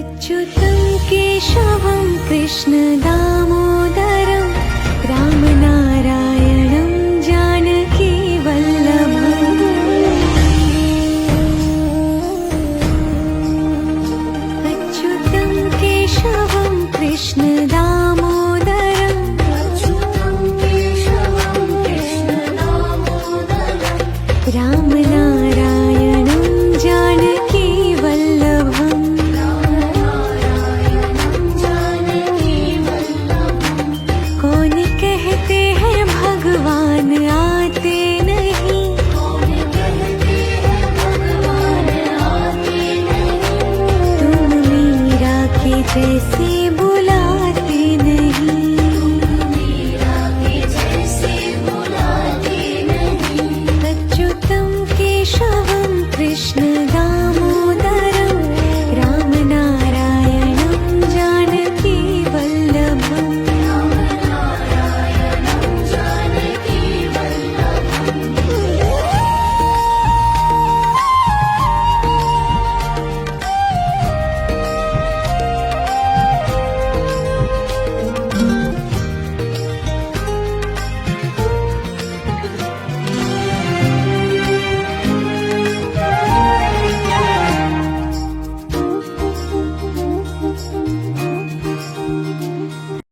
अच्युतं केशवं कृष्णदामोदरं रामनारायणं जानकीवल्लभम् अच्युतं केशवं कृष्णदामोदरं रामनारायणं जानकीवल्लभम् कौन कहते हैं भगवान आते नहीं तुम मीरा के जैसे बुलाते नहीं अच्युतं केशवं कृष्ण